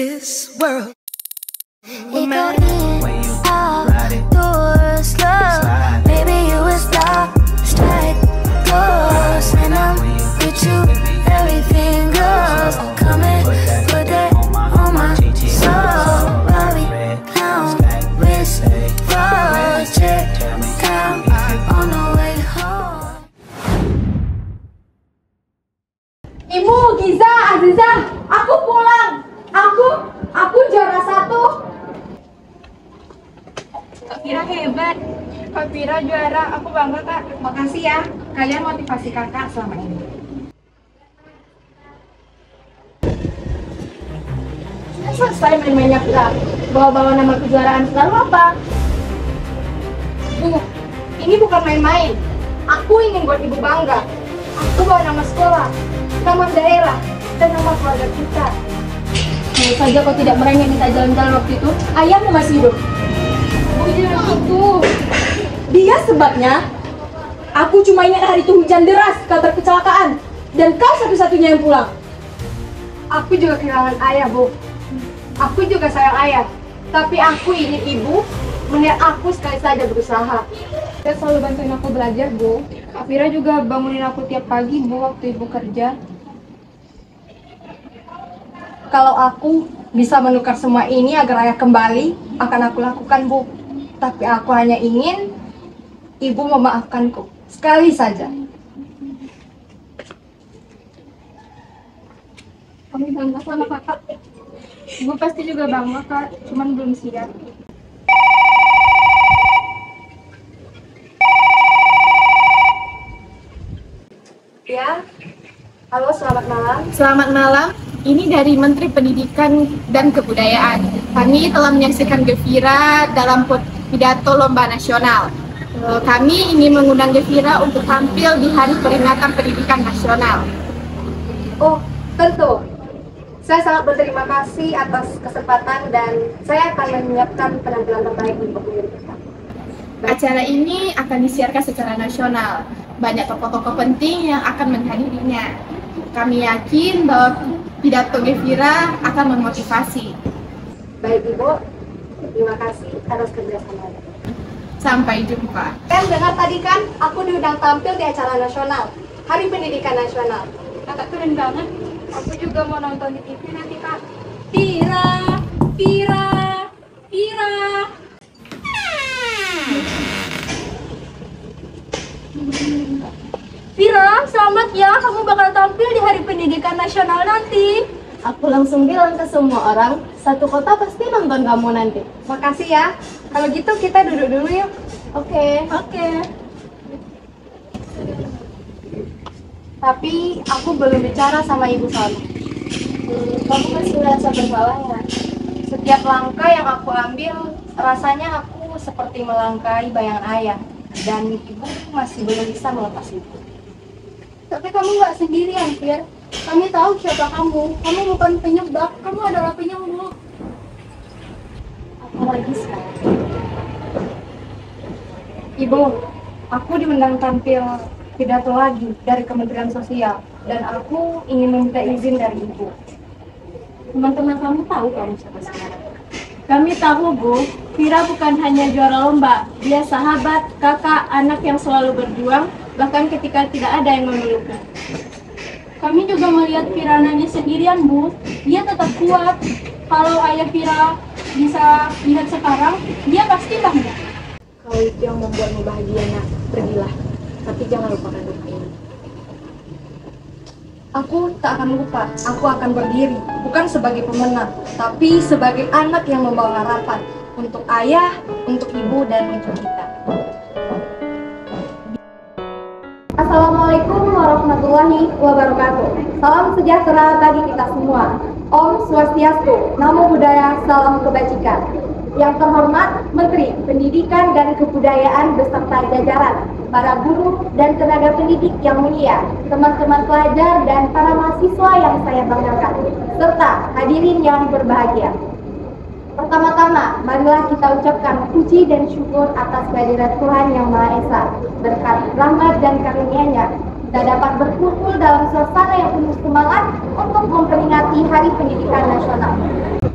this world. It got in outdoors, love. Maybe you was lost, right? Close, and I'm with you. Everything goes. Come and put that on my soul. Bobby, pound, wrist, project, down on the way home. Ibu, Giza, Aziza, aku pulang. Aku juara 1. Kak Vira hebat. Kak Vira juara, aku bangga Kak. Makasih ya, kalian motivasi kakak selama ini. Selesai main-mainnya pulang. Bawa-bawa nama kejuaraan lalu apa? Bu, ini bukan main-main. Aku ingin buat ibu bangga. Aku bawa nama sekolah, nama daerah, dan nama keluarga kita. Kalau saja kau tidak merengek minta jalan-jalan waktu itu, ayahmu masih hidup. Bu, jangan gitu. Dia sebabnya. Aku cuma ingat hari itu hujan deras, kabar kecelakaan, dan kau satu-satunya yang pulang. Aku juga kehilangan ayah, Bu. Aku juga sayang ayah, tapi aku ingin ibu melihat aku sekali saja berusaha. Dia selalu bantuin aku belajar, Bu. Kak Vira juga bangunin aku tiap pagi, Bu, waktu ibu kerja. Kalau aku bisa menukar semua ini agar ayah kembali, akan aku lakukan, Bu. Tapi aku hanya ingin ibu memaafkanku sekali saja. Kami bangga sama kakak. Ibu pasti juga bangga Kak, cuman belum siap. Ya, halo, selamat malam. Selamat malam, ini dari Menteri Pendidikan dan Kebudayaan. Kami telah menyaksikan Gevira dalam pidato Lomba Nasional. Kami ingin mengundang Gevira untuk tampil di Hari Peringatan Pendidikan Nasional. Oh, tentu. Saya sangat berterima kasih atas kesempatan dan saya akan menyiapkan penampilan terbaik untuk kita. Acara ini akan disiarkan secara nasional. Banyak tokoh-tokoh penting yang akan menghadirinya. Kami yakin bahwa pidato Gevira akan memotivasi. Baik Ibu, terima kasih atas kerjasamanya. Sampai jumpa. Kalian dengar tadi kan, aku diundang tampil di acara nasional, Hari Pendidikan Nasional. Kakak keren banget. Aku juga mau nonton di TV nanti Kak. Vira, Vira, Vira. Vira, selamat ya, kamu bakal tampil di Hari Pendidikan Nasional nanti. Aku langsung bilang ke semua orang, satu kota pasti nonton kamu nanti. Makasih ya. Kalau gitu kita duduk dulu yuk. Oke. Tapi aku belum bicara sama ibu soalnya. Kamu masih merasa bersalah ya? Setiap langkah yang aku ambil, rasanya aku seperti melangkahi bayangan ayah. Dan ibu masih belum bisa melepas itu. Tapi kamu nggak sendirian, Fir. Kami tahu siapa kamu. Kamu bukan penyebab, kamu adalah penyembuh. Apalagi sekarang. Ibu, aku diundang tampil pidato lagi dari Kementerian Sosial. Dan aku ingin meminta izin dari ibu. Teman-teman kamu tahu kamu siapa sekarang? Kami tahu, Bu. Vira bukan hanya juara lomba. Dia sahabat, kakak, anak yang selalu berjuang, bahkan ketika tidak ada yang memeluknya. Kami juga melihat Vira nangis sendirian, Bu. Dia tetap kuat. Kalau ayah Vira bisa lihat sekarang, dia pasti bangga. Kalau itu yang membuatmu bahagia, nak, pergilah. Tapi jangan lupakan luka ini. Aku tak akan lupa, aku akan berdiri, bukan sebagai pemenang, tapi sebagai anak yang membawa harapan untuk ayah, untuk ibu, dan untuk kita. Assalamualaikum warahmatullahi wabarakatuh. Salam sejahtera bagi kita semua. Om Swastiastu, Namo Buddhaya, salam kebajikan. Yang terhormat Menteri Pendidikan dan Kebudayaan beserta jajaran, para guru dan tenaga pendidik yang mulia, teman-teman pelajar dan para mahasiswa yang saya banggakan, serta hadirin yang berbahagia. Pertama-tama, marilah kita ucapkan puji dan syukur atas kehadiran Tuhan Yang Maha Esa. Berkat rahmat dan karunia-Nya, kita dapat berkumpul dalam suasana yang penuh semangat untuk memperingati Hari Pendidikan Nasional.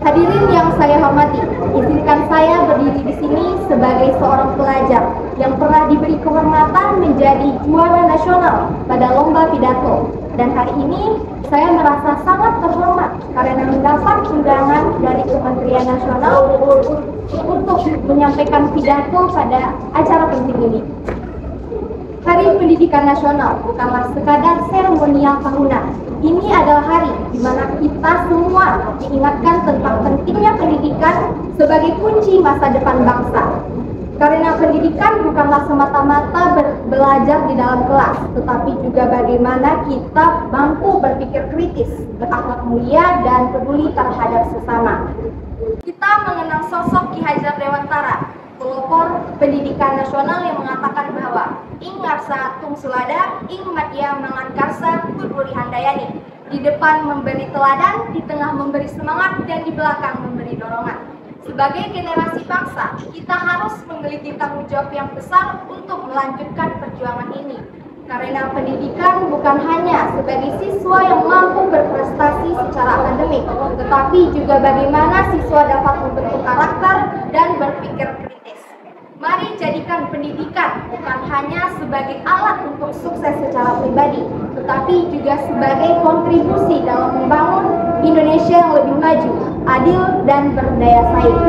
Hadirin yang saya hormati, izinkan saya berdiri di sini sebagai seorang pelajar yang pernah diberi kehormatan menjadi juara nasional pada lomba pidato. Dan hari ini saya merasa sangat terhormat karena mendapat undangan dari Kementerian Nasional untuk menyampaikan pidato pada acara penting ini. Hari Pendidikan Nasional bukanlah sekadar seremonial tahunan. Ini adalah hari di mana kita semua diingatkan tentang pentingnya pendidikan sebagai kunci masa depan bangsa. Karena pendidikan bukanlah semata-mata belajar di dalam kelas, tetapi juga bagaimana kita mampu berpikir kritis, berakhlak mulia, dan peduli terhadap sesama. Kita mengenang sosok Ki Hajar Dewantara, pelopor pendidikan nasional yang mengatakan bahwa ing ngarsa tung sulada, ing madya mangan karsa kuduri handayani. Di depan memberi teladan, di tengah memberi semangat, dan di belakang memberi dorongan. Sebagai generasi bangsa, kita harus memiliki tanggung jawab yang besar untuk melanjutkan perjuangan ini. Karena pendidikan bukan hanya sebagai siswa yang mampu berprestasi secara akademik, tetapi juga bagaimana siswa dapat membentuk karakter dan berpikir kritis. Mari jadikan pendidikan bukan hanya sebagai alat untuk sukses secara pribadi, tetapi juga sebagai kontribusi dalam membangun Indonesia yang lebih maju, adil, dan berdaya saing.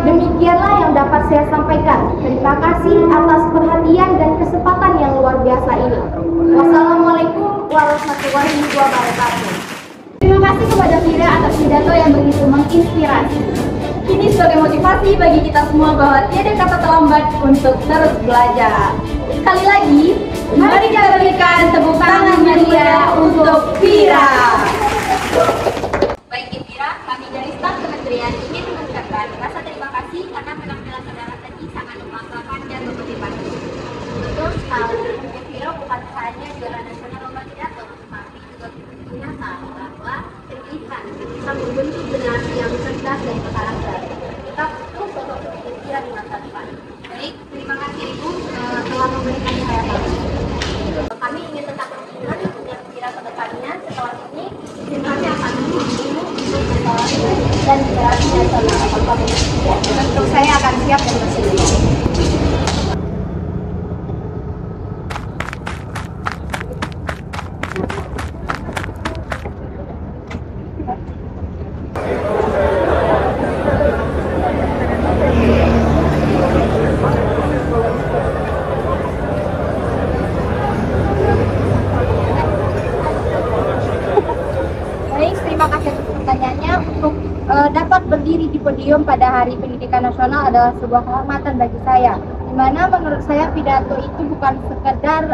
Demikianlah yang dapat saya sampaikan. Terima kasih atas perhatian dan kesempatan yang luar biasa ini. Wassalamualaikum warahmatullahi wabarakatuh. Terima kasih kepada Vira atas pidato yang begitu menginspirasi. Ini sebagai motivasi bagi kita semua bahwa tiada kata terlambat untuk terus belajar. Sekali lagi, mari kita berikan tepuk tangan meriah untuk Vira. Baik Vira, kami dari staf Kementerian ingin mengucapkan rasa terima kasih karena penampilan saudara tadi sangat membanggakan dan memotivasi. Betul sekali, Vira bukan hanya juara nasional lomba pidato, tetapi juga ternyata bahwa pendidikan bisa membentuk generasi yang cerdas dan berkarakter. Kita butuh sosok seperti Vira di masa depan. Baik, terima kasih Ibu telah memberikan saya tahu. Kami ingin tetap mengingat dengan Vira ke depannya. Setelah ini, kami akan menunggu untuk bersekolah dan generasi nasional. Tentu saya akan siap dan bersedia. Terima kasih atas pertanyaannya. Untuk dapat berdiri di podium pada Hari Pendidikan Nasional adalah sebuah kehormatan bagi saya. Dimana menurut saya pidato itu bukan sekedar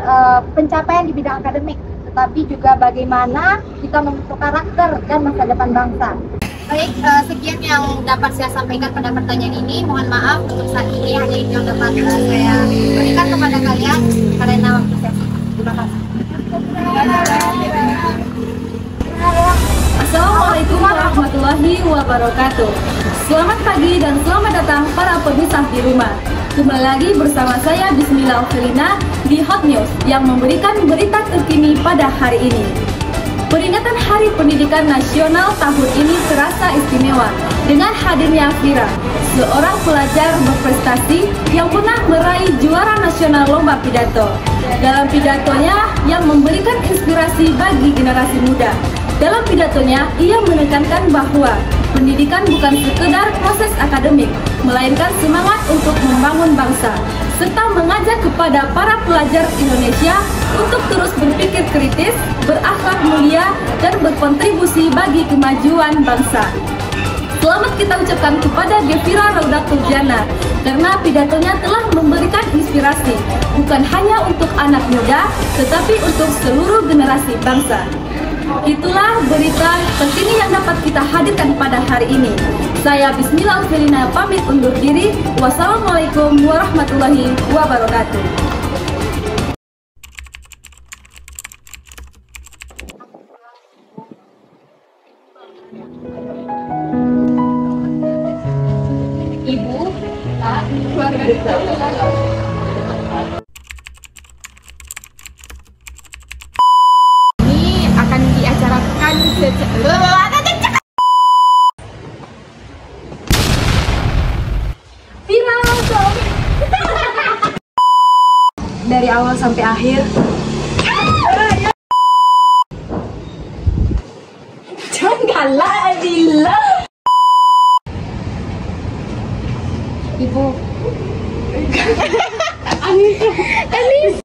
pencapaian di bidang akademik, tetapi juga bagaimana kita membentuk karakter dan masa depan bangsa. Baik, sekian yang dapat saya sampaikan pada pertanyaan ini. Mohon maaf untuk saat ini hanya itu yang dapat saya berikan kepada kalian karena waktu saya singkat. Terima kasih. Assalamualaikum warahmatullahi wabarakatuh. Selamat pagi dan selamat datang para pemirsa di rumah. Kembali lagi bersama saya Bismillah Felina di Hot News yang memberikan berita terkini pada hari ini. Peringatan Hari Pendidikan Nasional tahun ini terasa istimewa dengan hadirnya Vira, seorang pelajar berprestasi yang pernah meraih juara nasional lomba pidato. Dalam pidatonya yang memberikan inspirasi bagi generasi muda. Dalam pidatonya, ia menekankan bahwa pendidikan bukan sekedar proses akademik, melainkan semangat untuk membangun bangsa, serta mengajak kepada para pelajar Indonesia untuk terus berpikir kritis, berakhlak mulia, dan berkontribusi bagi kemajuan bangsa. Selamat kita ucapkan kepada Devira Raudatul Jannah, karena pidatonya telah memberikan inspirasi, bukan hanya untuk anak muda, tetapi untuk seluruh generasi bangsa. Itulah berita terkini yang dapat kita hadirkan pada hari ini. Saya Bismillah Felina pamit undur diri. Wassalamualaikum warahmatullahi wabarakatuh. Ibu, Pak, keluarga besar. dari awal sampai akhir. Janganlah Adila. Ibu, Anis.